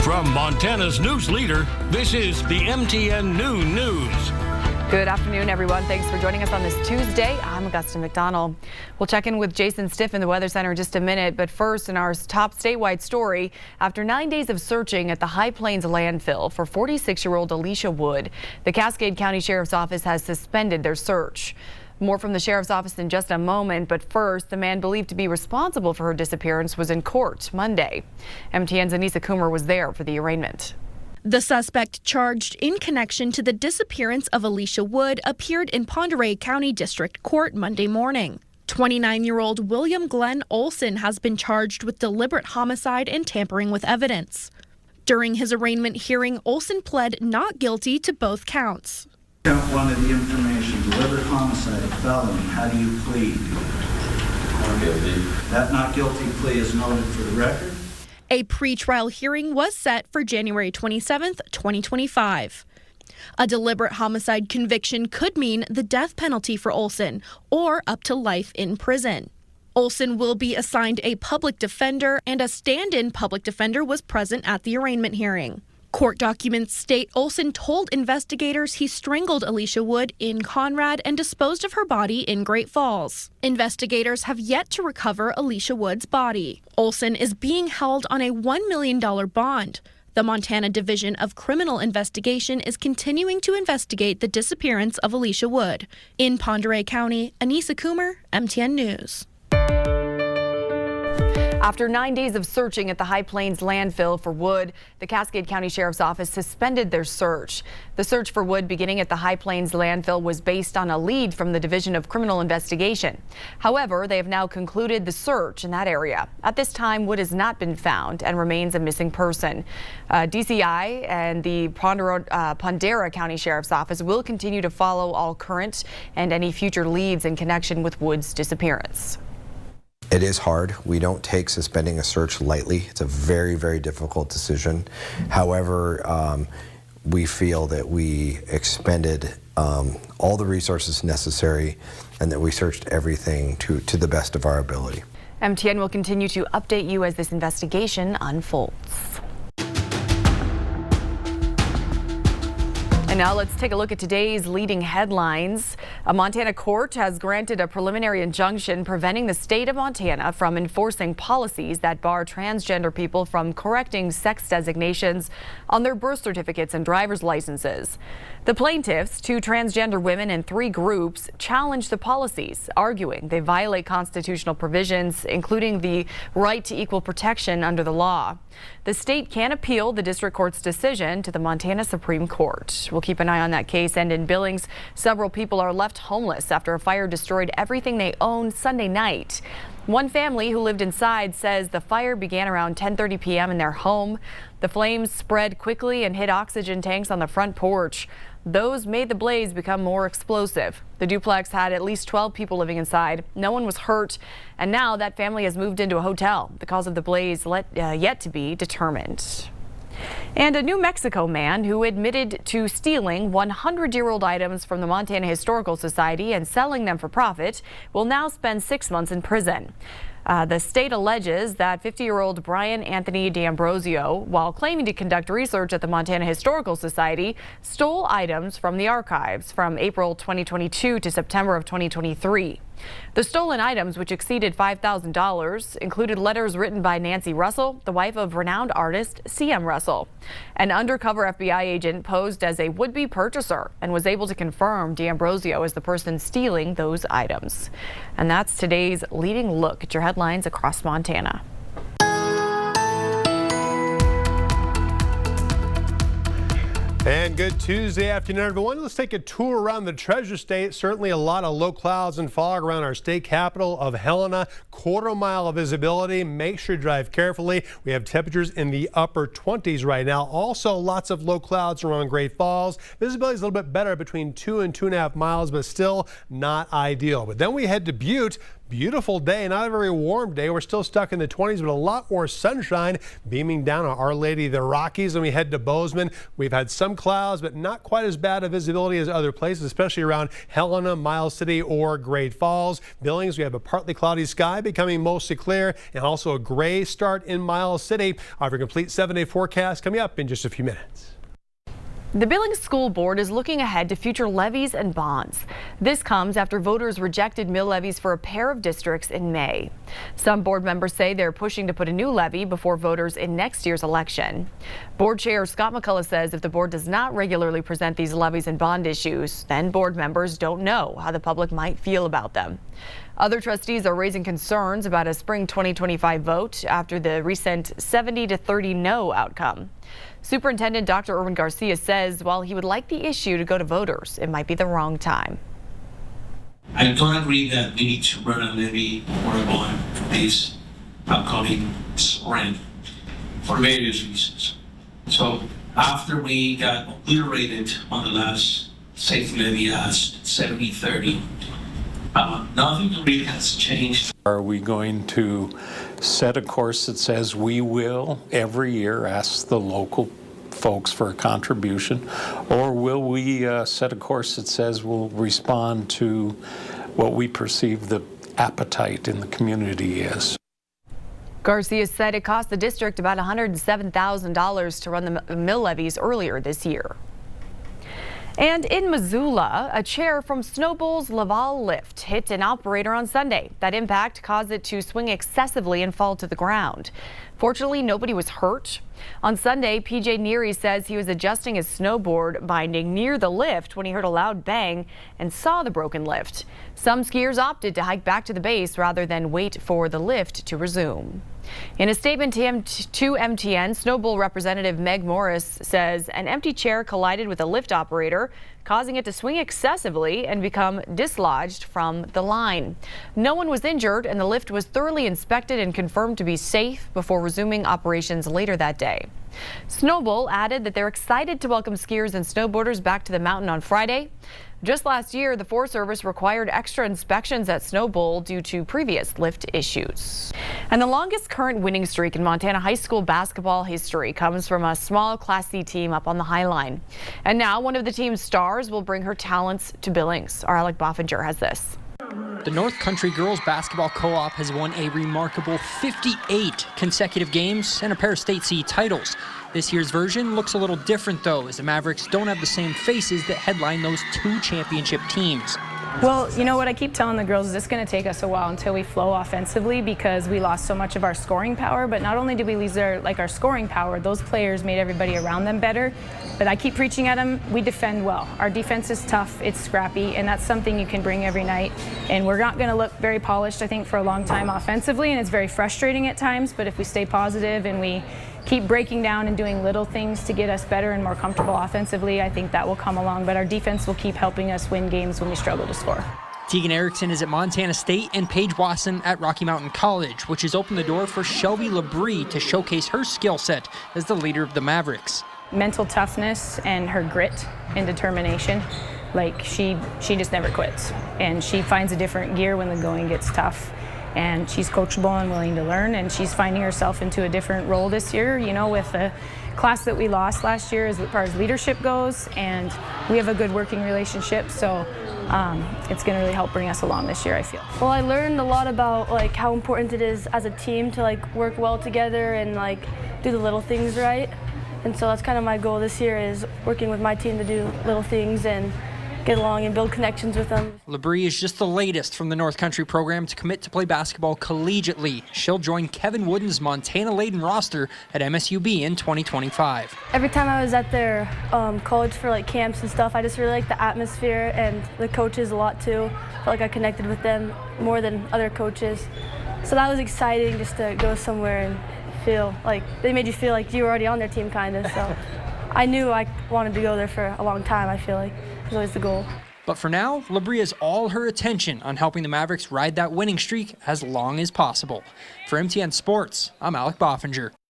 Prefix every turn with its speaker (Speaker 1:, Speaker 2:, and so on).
Speaker 1: From Montana's news leader, this is the MTN Noon News.
Speaker 2: Good afternoon, everyone. Thanks for joining us on this Tuesday. I'm Augusta McDonnell. We'll check in with Jason Stiff in the Weather Center in just a minute. But first, in our top statewide story, after 9 days of searching at the High Plains landfill for 46-year-old Alicia Wood, the Cascade County Sheriff's Office has suspended their search. More from the Sheriff's Office in just a moment, but first, the man believed to be responsible for her disappearance was in court Monday. MTN's Alicia Wood was there for the arraignment.
Speaker 3: The suspect charged in connection to the disappearance of Alicia Wood appeared in Pend Oreille County District Court Monday morning. 29-year-old William Glenn Olson has been charged with deliberate homicide and tampering with evidence. During his arraignment hearing, Olson pled not guilty to both counts.
Speaker 4: Count one of the information, deliberate homicide, a felony. How do you plead? Not guilty. That not guilty plea is noted for the record.
Speaker 3: A pretrial hearing was set for January 27, 2025. A deliberate homicide conviction could mean the death penalty for Olson or up to life in prison. Olson will be assigned a public defender, and a stand-in public defender was present at the arraignment hearing. Court documents state Olson told investigators he strangled Alicia Wood in Conrad and disposed of her body in Great Falls. Investigators have yet to recover Alicia Wood's body. Olson is being held on a $1 million bond. The Montana Division of Criminal Investigation is continuing to investigate the disappearance of Alicia Wood. In Pend Oreille County, Alicia Wood, MTN News.
Speaker 2: After 9 days of searching at the High Plains landfill for Wood, the Cascade County Sheriff's Office suspended their search. The search for Wood beginning at the High Plains landfill was based on a lead from the Division of Criminal Investigation. However, they have now concluded the search in that area. At this time, Wood has not been found and remains a missing person. DCI and the Pend Oreille County Sheriff's Office will continue to follow all current and any future leads in connection with Wood's disappearance.
Speaker 5: It is hard. We don't take suspending a search lightly. It's a very, very difficult decision. However, we feel that we expended all the resources necessary and that we searched everything to the best of our ability.
Speaker 2: MTN will continue to update you as this investigation unfolds. And now let's take a look at today's leading headlines. A Montana court has granted a preliminary injunction preventing the state of Montana from enforcing policies that bar transgender people from correcting sex designations on their birth certificates and driver's licenses. The plaintiffs, 2 transgender women and 3 groups, challenge the policies, arguing they violate constitutional provisions, including the right to equal protection under the law. The state can appeal the district court's decision to the Montana Supreme Court. We'll keep an eye on that case. And in Billings, several people are left homeless after a fire destroyed everything they owned Sunday night. One family who lived inside says the fire began around 10:30 p.m. in their home. The flames spread quickly and hit oxygen tanks on the front porch. Those made the blaze become more explosive. The duplex had at least 12 people living inside. No one was hurt, and now that family has moved into a hotel. The cause of the blaze yet to be determined. And a New Mexico man who admitted to stealing 100-year-old items from the Montana Historical Society and selling them for profit will now spend 6 months in prison. The state alleges that 50-year-old Brian Anthony D'Ambrosio, while claiming to conduct research at the Montana Historical Society, stole items from the archives from April 2022 to September of 2023. The stolen items, which exceeded $5,000, included letters written by Nancy Russell, the wife of renowned artist C.M. Russell. An undercover FBI agent posed as a would-be purchaser and was able to confirm D'Ambrosio as the person stealing those items. And that's today's leading look at your headlines across Montana.
Speaker 6: And good Tuesday afternoon, everyone. Let's take a tour around the Treasure State. Certainly a lot of low clouds and fog around our state capital of Helena. Quarter-mile of visibility. Make sure to drive carefully. We have temperatures in the upper 20s right now. Also, lots of low clouds around Great Falls. Visibility is a little bit better between 2 and 2.5 miles, but still not ideal. But then we head to Butte. Beautiful day, not a very warm day. We're still stuck in the 20s, but a lot more sunshine beaming down on Our Lady of the Rockies. And we head to Bozeman. We've had some clouds, but not quite as bad of visibility as other places, especially around Helena, Miles City, or Great Falls. Billings, we have a partly cloudy sky becoming mostly clear, and also a gray start in Miles City. Our complete 7-day forecast coming up in just a few minutes.
Speaker 2: The Billings School Board is looking ahead to future levies and bonds. This comes after voters rejected mill levies for a pair of districts in May. Some board members say they're pushing to put a new levy before voters in next year's election. Board Chair Scott McCullough says if the board does not regularly present these levies and bond issues, then board members don't know how the public might feel about them. Other trustees are raising concerns about a spring 2025 vote after the recent 70-30 no outcome. Superintendent Dr. Erwin Garcia says while he would like the issue to go to voters, it might be the wrong time.
Speaker 7: I don't agree that we need to run a levy or a bond for this upcoming spring for various reasons. So after we got obliterated on the last safety levy as 70-30, nothing really has changed.
Speaker 8: Are we going to set a course that says we will every year ask the local folks for a contribution, or will we set a course that says we'll respond to what we perceive the appetite in the community is?
Speaker 2: Garcia said it cost the district about $107,000 to run the mill levies earlier this year. And in Missoula, a chair from Snowball's Laval lift hit an operator on Sunday. That impact caused it to swing excessively and fall to the ground. Fortunately, nobody was hurt. On Sunday, PJ Neary says he was adjusting his snowboard binding near the lift when he heard a loud bang and saw the broken lift. Some skiers opted to hike back to the base rather than wait for the lift to resume. In a statement to MTN, Snowball representative Meg Morris says an empty chair collided with a lift operator, causing it to swing excessively and become dislodged from the line. No one was injured, and the lift was thoroughly inspected and confirmed to be safe before resuming operations later that day. Snowball added that they're excited to welcome skiers and snowboarders back to the mountain on Friday. Just last year, the Forest Service required extra inspections at Snowball due to previous lift issues. And the longest current winning streak in Montana high school basketball history comes from a small Class C team up on the High Line. And now one of the team's stars will bring her talents to Billings. Our Alec Boffinger has this.
Speaker 9: The North Country Girls Basketball Co-op has won a remarkable 58 consecutive games and a pair of state C titles. This year's version looks a little different, though, as the Mavericks don't have the same faces that headline those two championship teams.
Speaker 10: Well, you know what I keep telling the girls is it's going to take us a while until we flow offensively because we lost so much of our scoring power. But not only did we lose our scoring power, those players made everybody around them better. But I keep preaching at them, we defend well. Our defense is tough, it's scrappy, and that's something you can bring every night. And we're not going to look very polished, I think, for a long time offensively, and it's very frustrating at times. But if we stay positive and we keep breaking down and doing little things to get us better and more comfortable offensively, I think that will come along. But our defense will keep helping us win games when we struggle to score.
Speaker 9: Tegan Erickson is at Montana State and Paige Wasson at Rocky Mountain College, which has opened the door for Shelby Labrie to showcase her skill set as the leader of the Mavericks.
Speaker 10: Mental toughness and her grit and determination, like she just never quits. And she finds a different gear when the going gets tough. And she's coachable and willing to learn, and she's finding herself into a different role this year, you know, with the class that we lost last year as far as leadership goes, and we have a good working relationship, so it's going to really help bring us along this year, I feel.
Speaker 11: Well, I learned a lot about like how important it is as a team to like work well together and like do the little things right, and so that's kind of my goal this year is working with my team to do little things and get along and build connections with them.
Speaker 9: Labrie is just the latest from the North Country program to commit to play basketball collegiately. She'll join Kevin Wooden's Montana-laden roster at MSUB in 2025.
Speaker 11: Every time I was at their college for like camps and stuff, I just really liked the atmosphere and the coaches a lot too. I felt like I connected with them more than other coaches. So that was exciting just to go somewhere and feel like, they made you feel like you were already on their team kind of. So I knew I wanted to go there for a long time, I feel like. It was always the goal.
Speaker 9: But for now, Labrie has all her attention on helping the Mavericks ride that winning streak as long as possible. For MTN Sports, I'm Alec Boffinger.